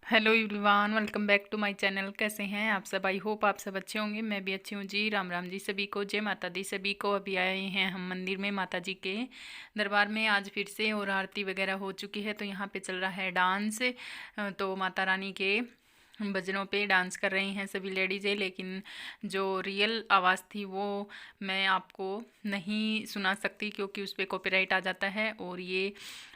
Hello everyone, welcome back to my channel. कैसे हैं आप सब? आई होप आप सब अच्छे होंगे। मैं भी अच्छी हूँ जी। राम राम जी सभी को, जय माता दी सभी को। अभी आए हैं हम मंदिर में, माता जी के दरबार में आज फिर से, और आरती वगैरह हो चुकी है। तो यहाँ पे चल रहा है डांस। तो माता रानी के भजनों पे डांस कर रही हैं सभी लेडीज़ें, लेकिन जो रियल आवाज़ थी वो मैं आपको नहीं सुना सकती क्योंकि उस पर कॉपीराइट आ जाता है। और ये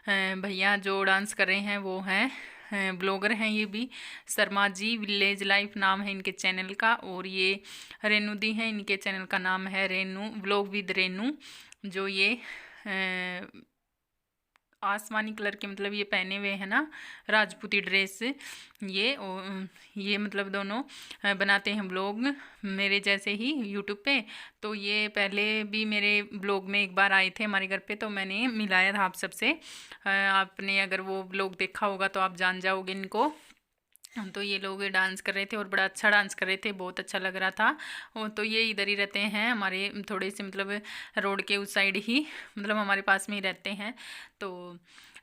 भैया जो डांस कर रहे हैं वो हैं ब्लॉगर हैं, ये भी शर्मा जी विलेज लाइफ नाम है इनके चैनल का। और ये रेनू दी हैं, इनके चैनल का नाम है रेनू व्लॉग विद रेनू। जो ये आसमानी कलर के मतलब ये पहने हुए हैं ना राजपूती ड्रेस, ये मतलब दोनों बनाते हैं ब्लॉग मेरे जैसे ही यूट्यूब पे। तो ये पहले भी मेरे ब्लॉग में एक बार आए थे हमारे घर पे, तो मैंने मिलाया था आप सबसे। आपने अगर वो ब्लॉग देखा होगा तो आप जान जाओगे इनको। तो ये लोग डांस कर रहे थे और बड़ा अच्छा डांस कर रहे थे, बहुत अच्छा लग रहा था। तो ये इधर ही रहते हैं हमारे थोड़े से मतलब रोड के उस साइड ही, मतलब हमारे पास में ही रहते हैं। तो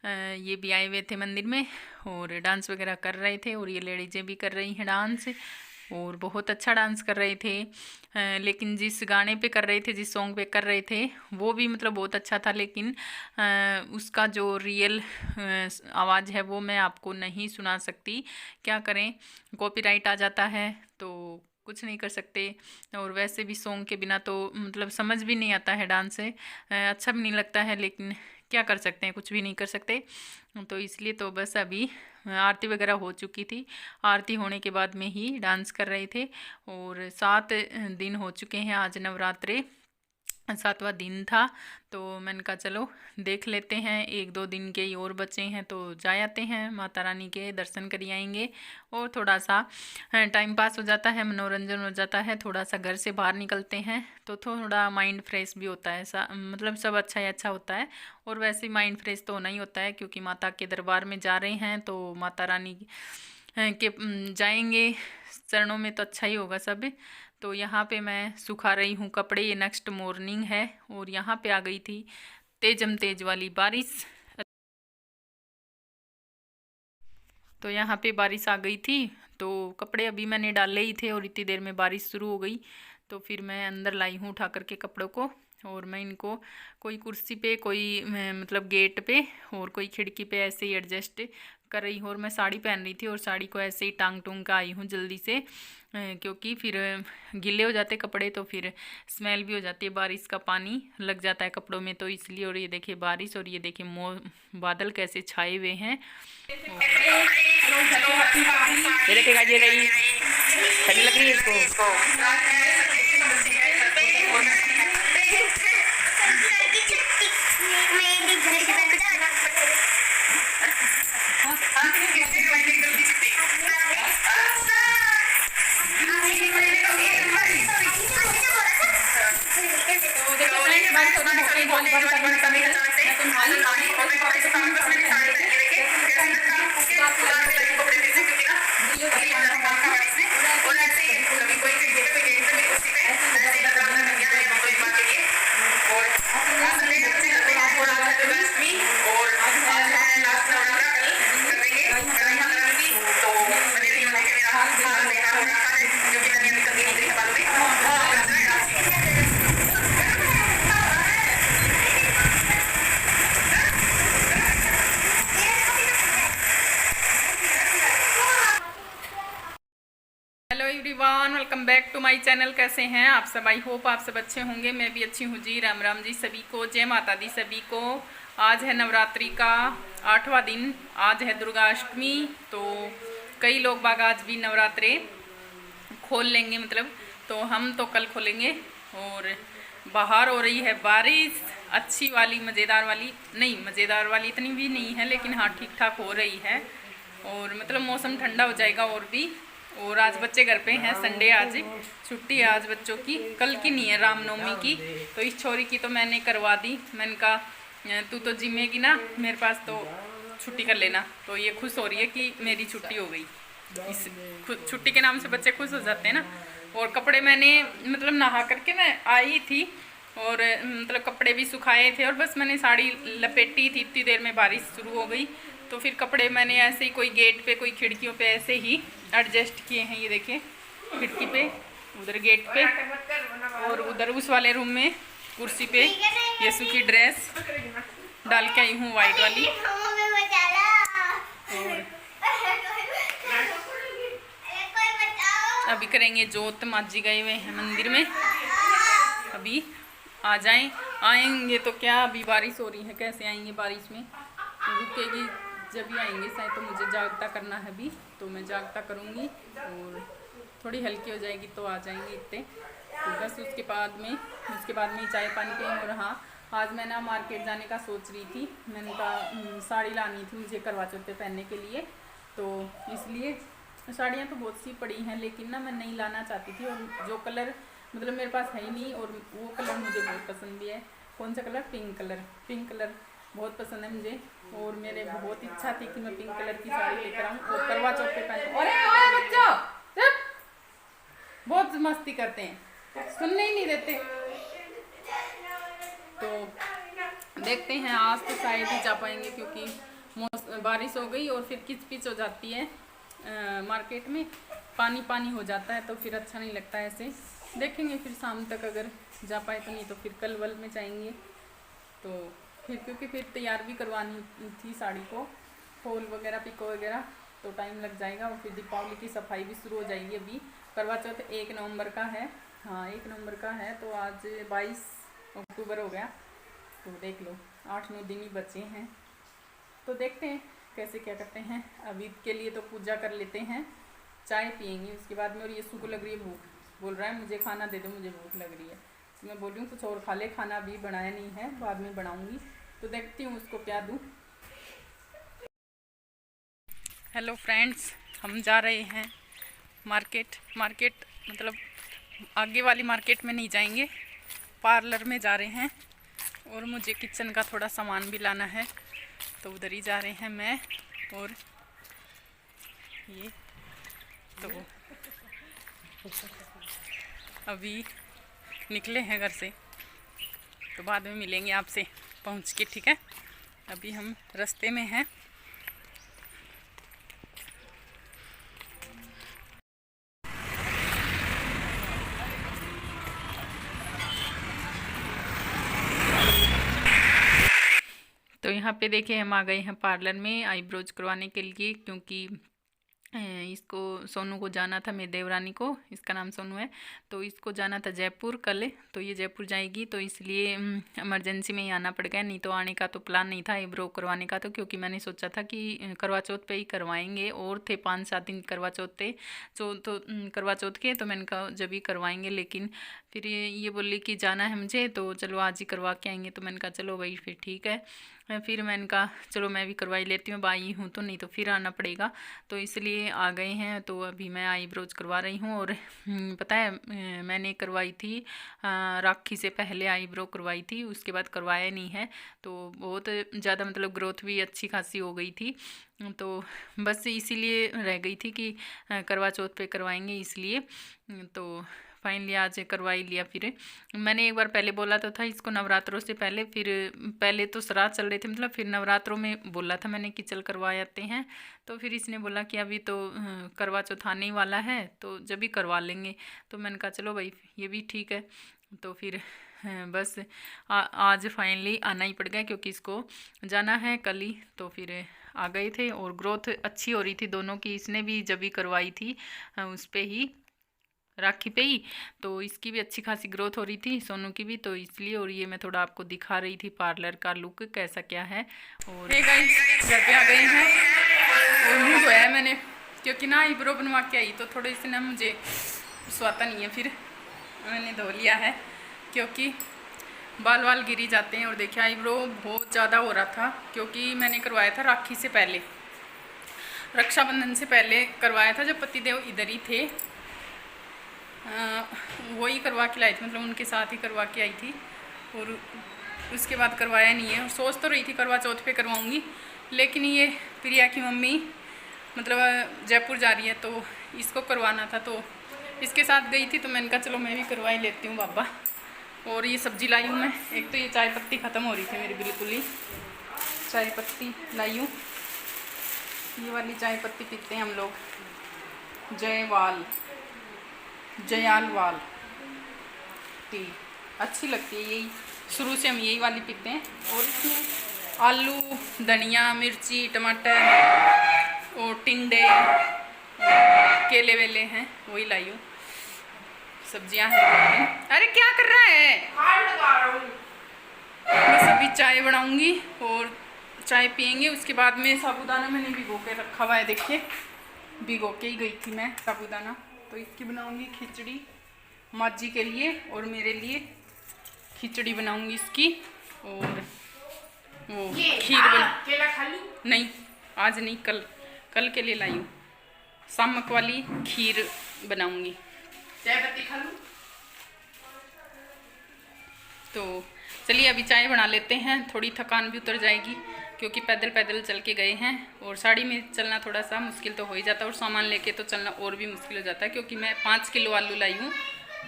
ये भी आए हुए थे मंदिर में और डांस वगैरह कर रहे थे, और ये लेडीज़ें भी कर रही हैं डांस, और बहुत अच्छा डांस कर रहे थे। लेकिन जिस गाने पे कर रहे थे, जिस सॉन्ग पे कर रहे थे वो भी मतलब बहुत अच्छा था, लेकिन उसका जो रियल आवाज़ है वो मैं आपको नहीं सुना सकती। क्या करें, कॉपीराइट आ जाता है तो कुछ नहीं कर सकते। और वैसे भी सॉन्ग के बिना तो मतलब समझ भी नहीं आता है डांस से, अच्छा भी नहीं लगता है, लेकिन क्या कर सकते हैं, कुछ भी नहीं कर सकते। तो इसलिए तो बस अभी आरती वगैरह हो चुकी थी, आरती होने के बाद में ही डांस कर रहे थे। और 7 दिन हो चुके हैं, आज नवरात्रे 7वां दिन था। तो मैंने कहा चलो देख लेते हैं, 1-2 दिन के ही और बचे हैं तो जा आते हैं, माता रानी के दर्शन कर आएंगे। और थोड़ा सा टाइम पास हो जाता है, मनोरंजन हो जाता है, थोड़ा सा घर से बाहर निकलते हैं तो थोड़ा माइंड फ्रेश भी होता है। मतलब सब अच्छा ही अच्छा होता है। और वैसे ही माइंड फ्रेश तो होना ही होता है क्योंकि माता के दरबार में जा रहे हैं, तो माता रानी के जाएंगे चरणों में तो अच्छा ही होगा सब। तो यहाँ पे मैं सुखा रही हूँ कपड़े, ये नेक्स्ट मॉर्निंग है, और यहाँ पे आ गई थी तेजम तेज वाली बारिश। तो यहाँ पे बारिश आ गई थी, तो कपड़े अभी मैंने डाले ही थे और इतनी देर में बारिश शुरू हो गई। तो फिर मैं अंदर लाई हूँ उठा करके कपड़ों को, और मैं इनको कोई कुर्सी पे, कोई मतलब गेट पे, और कोई खिड़की पे ऐसे ही एडजस्ट कर रही हूँ। और मैं साड़ी पहन रही थी और साड़ी को ऐसे ही टांग टूंग का आई हूँ जल्दी से, क्योंकि फिर गीले हो जाते कपड़े तो फिर स्मेल भी हो जाती है, बारिश का पानी लग जाता है कपड़ों में, तो इसलिए। और ये देखिए बारिश, और ये देखिए बादल कैसे छाए हुए हैं। ये देखेगा, ये गई ठंडी लग रही है इसको। Hello everyone, welcome back to my channel. कैसे हैं आप सब? आई होप आप सब अच्छे होंगे। मैं भी अच्छी हूँ जी। राम राम जी सभी को, जय माता दी सभी को। आज है नवरात्रि का 8वां दिन, आज है दुर्गा अष्टमी। तो कई लोग बाग आज भी नवरात्रे खोल लेंगे, मतलब तो हम तो कल खोलेंगे। और बाहर हो रही है बारिश, अच्छी वाली, मज़ेदार वाली नहीं, मज़ेदार वाली इतनी भी नहीं है, लेकिन हाँ ठीक ठाक हो रही है। और मतलब मौसम ठंडा हो जाएगा और भी। और आज बच्चे घर पे हैं, संडे, आज छुट्टी है आज बच्चों की, कल की नहीं है, रामनवमी की। तो इस छोरी की तो मैंने करवा दी, मैंने कहा तू तो जिम्मेगी ना मेरे पास, तो छुट्टी कर लेना। तो ये खुश हो रही है कि मेरी छुट्टी हो गई। इस छुट्टी के नाम से बच्चे खुश हो जाते हैं ना। और कपड़े मैंने मतलब नहा करके मैं आई थी, और मतलब कपड़े भी सुखाए थे, और बस मैंने साड़ी लपेटी थी, इतनी देर में बारिश शुरू हो गई। तो फिर कपड़े मैंने ऐसे ही कोई गेट पे कोई खिड़कियों पे ऐसे ही एडजस्ट किए हैं। ये देखिए खिड़की पे, उधर गेट पे, और उधर उस वाले रूम में कुर्सी पे यीशु की ड्रेस डाल के आई हूँ वाइट वाली। और अभी करेंगे जोत, माँ जी गए हुए हैं मंदिर में, अभी आ आएंगे तो क्या, अभी बारिश हो रही है, कैसे आएंगे बारिश में, रुकेगी जब भी आएंगे शायद। तो मुझे जागता करना है अभी, तो मैं जागता करूँगी और थोड़ी हल्की हो जाएगी तो आ जाएंगे इतने। तो बस उसके बाद में ही चाय पानी पियेंगे। और हाँ, आज मैं ना मार्केट जाने का सोच रही थी, मैंने कहा साड़ी लानी थी मुझे करवा चौथ पे पहनने के लिए, तो इसलिए साड़ियाँ तो बहुत सी पड़ी हैं, लेकिन ना मैं नहीं लाना चाहती थी। और जो कलर मतलब मेरे पास है ही नहीं, और वो कलर मुझे बहुत पसंद भी है। कौन सा कलर? पिंक कलर बहुत पसंद है मुझे, और मेरे बहुत इच्छा थी कि मैं पिंक कलर की साड़ी लेकर आऊँ और करवा चौथ पे पहनूँ। अरे बच्चों चुप, बहुत मस्ती करते हैं, सुनने ही नहीं देते। तो देखते हैं, आज तो शायद ही जा पाएंगे क्योंकि बारिश हो गई और फिर किचपिच हो जाती है मार्केट में, पानी हो जाता है, तो फिर अच्छा नहीं लगता है ऐसे। देखेंगे फिर शाम तक अगर जा पाए तो, नहीं तो फिर कल वल में जाएंगे। तो फिर क्योंकि फिर तैयार भी करवानी थी साड़ी को, फॉल वगैरह, पिको वगैरह, तो टाइम लग जाएगा। और फिर दीपावली की सफाई भी शुरू हो जाएगी। अभी करवा चौथ 1 नवंबर का है, हाँ 1 नवंबर का है, तो आज 22 अक्टूबर हो गया, तो देख लो 8-9 दिन ही बचे हैं। तो देखते हैं कैसे क्या करते हैं। अभी के लिए तो पूजा कर लेते हैं, चाय पियेंगे उसके बाद में। और ये को लग रही है भूख, बोल रहा है मुझे खाना दे दो, मुझे भूख लग रही है। तो मैं बोल रही हूँ कुछ और खा ले, खाना अभी बनाया नहीं है, बाद में बनाऊँगी। तो देखती हूँ उसको क्या दूँ। हेलो फ्रेंड्स, हम जा रहे हैं मार्केट मतलब आगे वाली मार्केट में नहीं जाएंगे, पार्लर में जा रहे हैं। और मुझे किचन का थोड़ा सामान भी लाना है, तो उधर ही जा रहे हैं मैं और ये। तो अभी निकले हैं घर से, तो बाद में मिलेंगे आपसे पहुंच के, ठीक है। अभी हम रास्ते में हैं। तो यहाँ पे देखिए हम आ गए हैं पार्लर में आईब्रोज करवाने के लिए, क्योंकि इसको सोनू को जाना था, मेरी देवरानी को, इसका नाम सोनू है, तो इसको जाना था जयपुर कल। तो ये जयपुर जाएगी, तो इसलिए इमरजेंसी में ही आना पड़ गया, नहीं तो आने का तो प्लान नहीं था आईब्रो करवाने का। तो क्योंकि मैंने सोचा था कि करवा चौथ पे ही करवाएंगे, और थे 5-7 दिन करवा चौथ थे, तो करवा चौथ के, तो मैंने कहा जब ही करवाएंगे। लेकिन फिर ये बोली कि जाना है मुझे, तो चलो आज ही करवा के आएंगे। तो मैंने कहा चलो भाई फिर ठीक है। फिर मैंने कहा चलो मैं भी करवाई लेती हूँ, आई हूँ तो, नहीं तो फिर आना पड़ेगा, तो इसलिए आ गए हैं। तो अभी मैं आईब्रोज करवा रही हूँ। और पता है मैंने करवाई थी राखी से पहले आईब्रो करवाई थी, उसके बाद करवाया नहीं है, तो बहुत ज़्यादा मतलब ग्रोथ भी अच्छी खासी हो गई थी। तो बस इसीलिए रह गई थी कि करवा चौथ पे करवाएंगे, इसलिए तो फाइनली आज करवा ही लिया। फिर मैंने एक बार पहले बोला तो था इसको नवरात्रों से पहले, फिर पहले तो श्राद्ध चल रहे थे मतलब, फिर नवरात्रों में बोला था मैंने कि चल करवा आते हैं। तो फिर इसने बोला कि अभी तो करवा चौथ आने ही वाला है, तो जब भी करवा लेंगे। तो मैंने कहा चलो भाई ये भी ठीक है। तो फिर बस आज फाइनली आना ही पड़ गया, क्योंकि इसको जाना है कल ही। तो फिर आ गए थे, और ग्रोथ अच्छी हो रही थी दोनों की। इसने भी जब भी करवाई थी उस पर ही, राखी पे ही, तो इसकी भी अच्छी खासी ग्रोथ हो रही थी, सोनू की भी, तो इसलिए। और ये मैं थोड़ा आपको दिखा रही थी पार्लर का लुक कैसा क्या है। और घर पे आ गए हैं, और मुँह धोया है मैंने, क्योंकि ना आईब्रो बनवा के आई, तो थोड़े से ना मुझे स्वाता नहीं है, फिर मैंने धो लिया है, क्योंकि बाल गिरी जाते हैं। और देखिए आईब्रो बहुत ज़्यादा हो रहा था, क्योंकि मैंने करवाया था राखी से पहले, रक्षाबंधन से पहले करवाया था, जब पतिदेव इधर ही थे, वही करवा के लाई थी, मतलब उनके साथ ही करवा के आई थी। और उसके बाद करवाया नहीं है। और सोच तो रही थी करवा चौथ पे करवाऊंगी, लेकिन ये प्रिया की मम्मी मतलब जयपुर जा रही है, तो इसको करवाना था, तो इसके साथ गई थी। तो मैंने कहा चलो मैं भी करवा ही लेती हूँ बाबा। और ये सब्ज़ी लाई हूँ मैं, एक तो ये चाय पत्ती ख़त्म हो रही थी मेरी, बिल्कुल ही चाय पत्ती लाई हूँ, ये वाली चाय पत्ती पीते हैं हम लोग, जयालवाल टी, अच्छी लगती है यही, शुरू से हम यही वाली पीते हैं। और इसमें आलू, धनिया, मिर्ची, टमाटर और टिंडे, केले वेले हैं, वही लाई हूँ, सब्जियां हैं। अरे क्या कर रहा है? बस अभी चाय बनाऊंगी और चाय पियेंगे। उसके बाद में साबूदाना मैंने भिगो के रखा हुआ है, देखिए भिगो के ही गई थी मैं साबूदाना। तो इसकी बनाऊंगी खिचड़ी, माँ जी के लिए और मेरे लिए खिचड़ी बनाऊंगी इसकी। और वो खीर केला खा लूं? नहीं आज नहीं, कल के लिए लाई हूँ। सामक वाली खीर बनाऊंगी। चाय पत्ती खा लूं? तो चलिए अभी चाय बना लेते हैं, थोड़ी थकान भी उतर जाएगी क्योंकि पैदल पैदल चल के गए हैं। और साड़ी में चलना थोड़ा सा मुश्किल तो हो ही जाता है, और सामान लेके तो चलना और भी मुश्किल हो जाता है क्योंकि मैं 5 किलो आलू लाई हूँ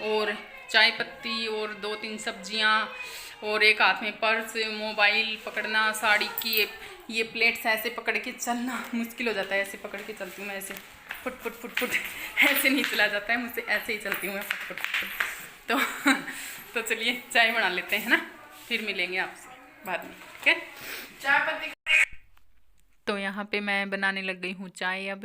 और चाय पत्ती और 2-3 सब्जियाँ और एक हाथ में पर्स, मोबाइल पकड़ना, साड़ी की ये प्लेट्स ऐसे पकड़ के चलना मुश्किल हो जाता है। ऐसे पकड़ के चलती हूँ मैं, ऐसे फुट फुट फुट फुट ऐसे नहीं चला जाता है मुझसे, ऐसे ही चलती हूँ मैं फुट फुट फुट। तो चलिए चाय बना लेते हैं ना, फिर मिलेंगे आपसे बाद में, ठीक है? चाय पत्ती। तो यहाँ पे मैं बनाने लग गई हूँ चाय अब,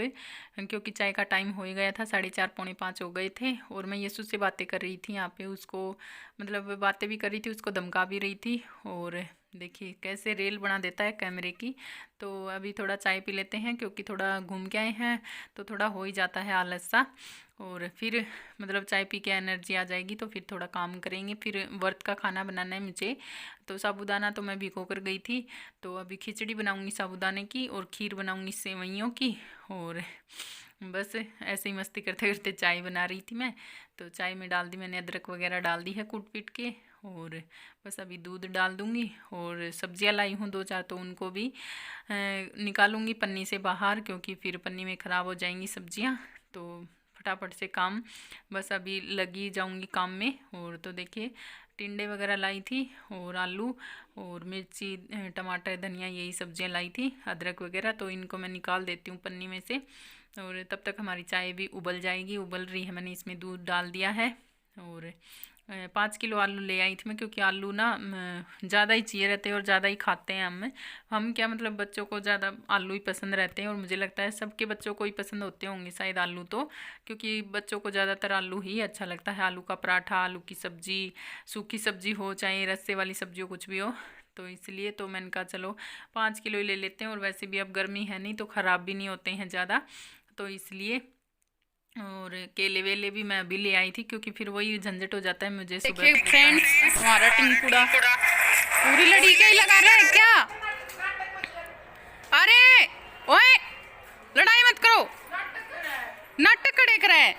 क्योंकि चाय का टाइम हो ही गया था, 4:30 पौने 5 हो गए थे। और मैं यीशु से बातें कर रही थी यहाँ पे, उसको मतलब बातें भी कर रही थी, उसको धमका भी रही थी। और देखिए कैसे रेल बना देता है कैमरे की। तो अभी थोड़ा चाय पी लेते हैं क्योंकि थोड़ा घूम के आए हैं तो थोड़ा हो ही जाता है आलस सा। और फिर मतलब चाय पी के एनर्जी आ जाएगी तो फिर थोड़ा काम करेंगे। फिर व्रत का खाना बनाना है मुझे, तो साबूदाना तो मैं भिगो कर गई थी, तो अभी खिचड़ी बनाऊंगी साबूदाने की और खीर बनाऊंगी सेवइयों की। और बस ऐसे ही मस्ती करते करते चाय बना रही थी मैं। तो चाय में डाल दी मैंने, अदरक वगैरह डाल दी है कूट पीट के। और बस अभी दूध डाल दूंगी और सब्जियां लाई हूँ 2-4, तो उनको भी निकालूंगी पन्नी से बाहर क्योंकि फिर पन्नी में ख़राब हो जाएंगी सब्जियां। तो फटाफट से काम, बस अभी लगी जाऊंगी काम में। और तो देखिए टिंडे वगैरह लाई थी और आलू और मिर्ची, टमाटर, धनिया, यही सब्जियां लाई थी, अदरक वगैरह। तो इनको मैं निकाल देती हूँ पन्नी में से और तब तक हमारी चाय भी उबल जाएगी। उबल रही है, मैंने इसमें दूध डाल दिया है। और 5 किलो आलू ले आई थी मैं क्योंकि आलू ना ज़्यादा ही चाहिए रहते हैं और ज़्यादा ही खाते हैं हम क्या मतलब बच्चों को ज़्यादा आलू ही पसंद रहते हैं। और मुझे लगता है सबके बच्चों को ही पसंद होते होंगे शायद आलू, तो क्योंकि बच्चों को ज़्यादातर आलू ही अच्छा लगता है। आलू का पराठा, आलू की सब्ज़ी, सूखी सब्ज़ी हो चाहे रस्से वाली सब्ज़ी हो, कुछ भी हो। तो इसलिए तो मैंने कहा चलो 5 किलो ही ले लेते हैं। और वैसे भी अब गर्मी है नहीं तो ख़राब भी नहीं होते हैं ज़्यादा, तो इसलिए। और केले वेले भी मैं अभी ले आई थी क्योंकि फिर वही झंझट हो जाता है मुझे सुबह। देखिए फ्रेंड्स, हमारा टिंकुड़ा पूरी लड़ी के ही लगा रहा है क्या? अरे ओए लड़ाई मत करो, नाटक करे कर है,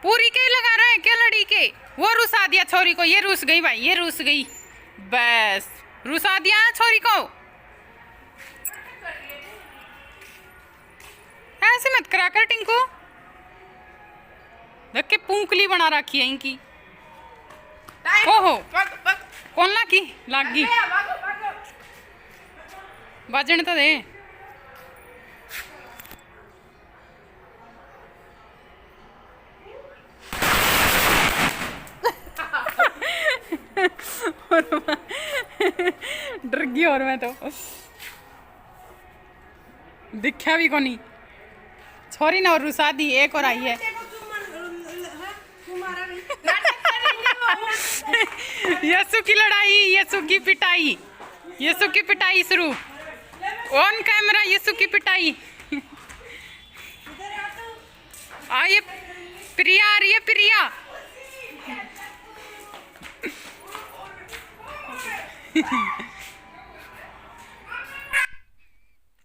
पूरी के ही लगा रहा है क्या लड़ी के? वो रुसा दिया छोरी को, ये रुस गई भाई, ये रुस गई, बस रुसा दिया छोरी को। ऐसे मत करा कर टिंकू, देख के पूंकली बना रखी है इनकी। ओहो कौन ला की लागी, बाजने तो दे। डर गई और मैं तो दिखा भी कोनी, छोरी ना और रुसा दी, एक और आई है। यसु की लड़ाई, यसु की पिटाई, यसु की पिटाई शुरू, ऑन कैमरा यसु की पिटाई। आइए प्रिया आ रही है, प्रिया।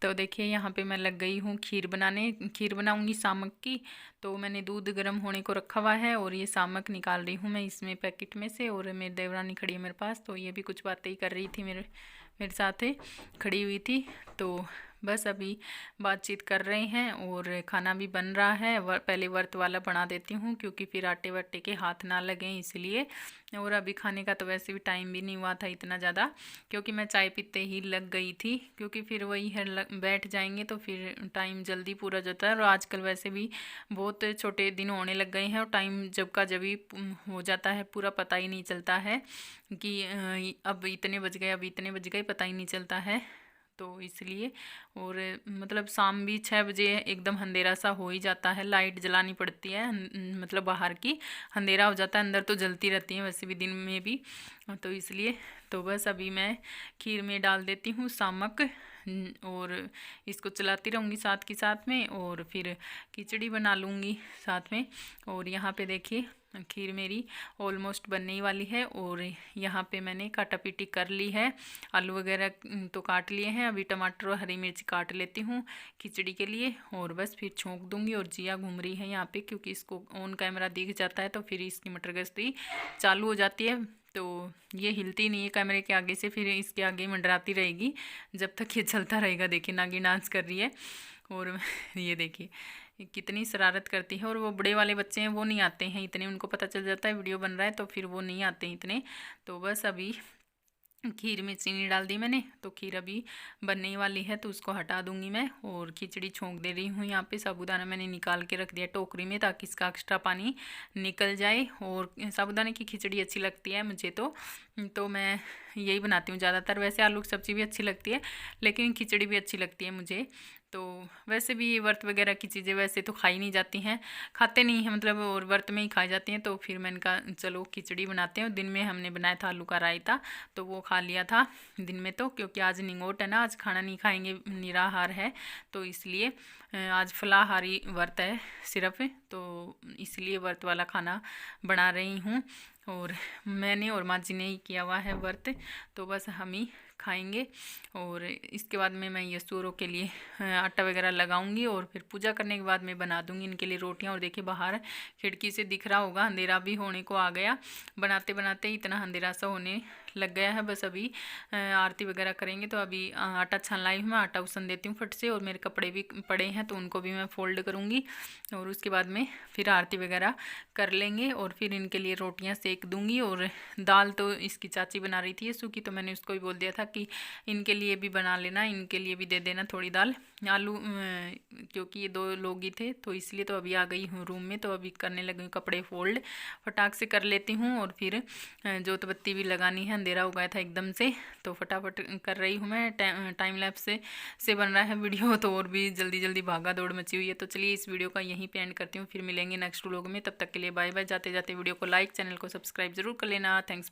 तो देखिए यहाँ पे मैं लग गई हूँ खीर बनाने, खीर बनाऊंगी सामक की। तो मैंने दूध गर्म होने को रखा हुआ है और ये सामक निकाल रही हूँ मैं इसमें पैकेट में से। और मेरी देवरानी खड़ी है मेरे पास, तो ये भी कुछ बातें ही कर रही थी, मेरे साथ खड़ी हुई थी। तो बस अभी बातचीत कर रहे हैं और खाना भी बन रहा है। पहले व्रत वाला बना देती हूँ क्योंकि फिर आटे वाटे के हाथ ना लगें इसलिए। और अभी खाने का तो वैसे भी टाइम भी नहीं हुआ था इतना ज़्यादा, क्योंकि मैं चाय पीते ही लग गई थी, क्योंकि फिर वही है बैठ जाएंगे तो फिर टाइम जल्दी पूरा जाता है। और आजकल वैसे भी बहुत छोटे दिन होने लग गए हैं और टाइम जब का जब ही हो जाता है पूरा पता ही नहीं चलता है कि अब इतने बज गए, अब इतने बज गए, पता ही नहीं चलता है। तो इसलिए और मतलब शाम भी 6 बजे एकदम अंधेरा सा हो ही जाता है, लाइट जलानी पड़ती है, मतलब बाहर की अंधेरा हो जाता है, अंदर तो जलती रहती है वैसे भी दिन में भी। तो इसलिए तो बस अभी मैं खीर में डाल देती हूँ सामक और इसको चलाती रहूँगी साथ के साथ में, और फिर खिचड़ी बना लूँगी साथ में। और यहाँ पे देखिए खीर मेरी ऑलमोस्ट बनने ही वाली है। और यहाँ पे मैंने काटा पीटी कर ली है, आलू वगैरह तो काट लिए हैं, अभी टमाटर और हरी मिर्च काट लेती हूँ खिचड़ी के लिए और बस फिर छोंक दूँगी। और जिया घूम रही है यहाँ पे, क्योंकि इसको ऑन कैमरा दिख जाता है तो फिर इसकी मटर गश्ती चालू हो जाती है, तो ये हिलती नहीं है कैमरे के आगे से, फिर इसके आगे मंडराती रहेगी जब तक ये चलता रहेगा। देखिए नागिन डांस कर रही है। और ये देखिए कितनी शरारत करती है। और वो बड़े वाले बच्चे हैं वो नहीं आते हैं इतने, उनको पता चल जाता है वीडियो बन रहा है तो फिर वो नहीं आते हैं इतने। तो बस अभी खीर में चीनी डाल दी मैंने, तो खीर अभी बनने ही वाली है तो उसको हटा दूंगी मैं। और खिचड़ी छोंक दे रही हूँ। यहाँ पे साबूदाना मैंने निकाल के रख दिया टोकरी में ताकि इसका एक्स्ट्रा पानी निकल जाए। और साबूदाने की खिचड़ी अच्छी लगती है मुझे तो मैं यही बनाती हूँ ज़्यादातर। वैसे आलू की सब्ज़ी भी अच्छी लगती है लेकिन खिचड़ी भी अच्छी लगती है मुझे। तो वैसे भी ये व्रत वगैरह की चीज़ें वैसे तो खाई नहीं जाती हैं, खाते नहीं हैं मतलब, और व्रत में ही खाई जाती हैं। तो फिर मैंने कहा चलो खिचड़ी बनाते हैं। दिन में हमने बनाया था आलू का रायता, तो वो खा लिया था दिन में तो, क्योंकि आज निंगोट है ना, आज खाना नहीं खाएंगे, निराहार है, तो इसलिए आज फलाहारी व्रत है सिर्फ, तो इसलिए व्रत वाला खाना बना रही हूँ। और मैंने और माँ जी ने ही किया हुआ है व्रत, तो बस हम ही खाएंगे। और इसके बाद में मैं ये सूरों के लिए आटा वगैरह लगाऊंगी और फिर पूजा करने के बाद मैं बना दूंगी इनके लिए रोटियां। और देखिए बाहर खिड़की से दिख रहा होगा अंधेरा भी होने को आ गया, बनाते बनाते इतना अंधेरा सा होने लग गया है। बस अभी आरती वगैरह करेंगे, तो अभी आटा छान लाई हूँ मैं, आटा उसन देती हूँ फट से। और मेरे कपड़े भी पड़े हैं तो उनको भी मैं फोल्ड करूँगी और उसके बाद में फिर आरती वगैरह कर लेंगे और फिर इनके लिए रोटियां सेक दूंगी। और दाल तो इसकी चाची बना रही थी सूखी, तो मैंने उसको भी बोल दिया था कि इनके लिए भी बना लेना, इनके लिए भी दे देना थोड़ी दाल। आलू क्योंकि ये 2 लोग ही थे तो इसलिए। तो अभी आ गई हूँ रूम में, तो अभी करने लगी हूँ कपड़े फोल्ड, फटाक से कर लेती हूँ। और फिर जोत बत्ती भी लगानी है, अंधेरा हो गया था एकदम से, तो फटाफट कर रही हूँ मैं। टाइम लैप्स से बन रहा है वीडियो, तो और भी जल्दी जल्दी भागा दौड़ मची हुई है। तो चलिए इस वीडियो का यहीं पे एंड करती हूँ, फिर मिलेंगे नेक्स्ट व्लॉग में। तब तक के लिए बाय बाय। जाते जाते वीडियो को लाइक, चैनल को सब्सक्राइब जरूर कर लेना। थैंक्स।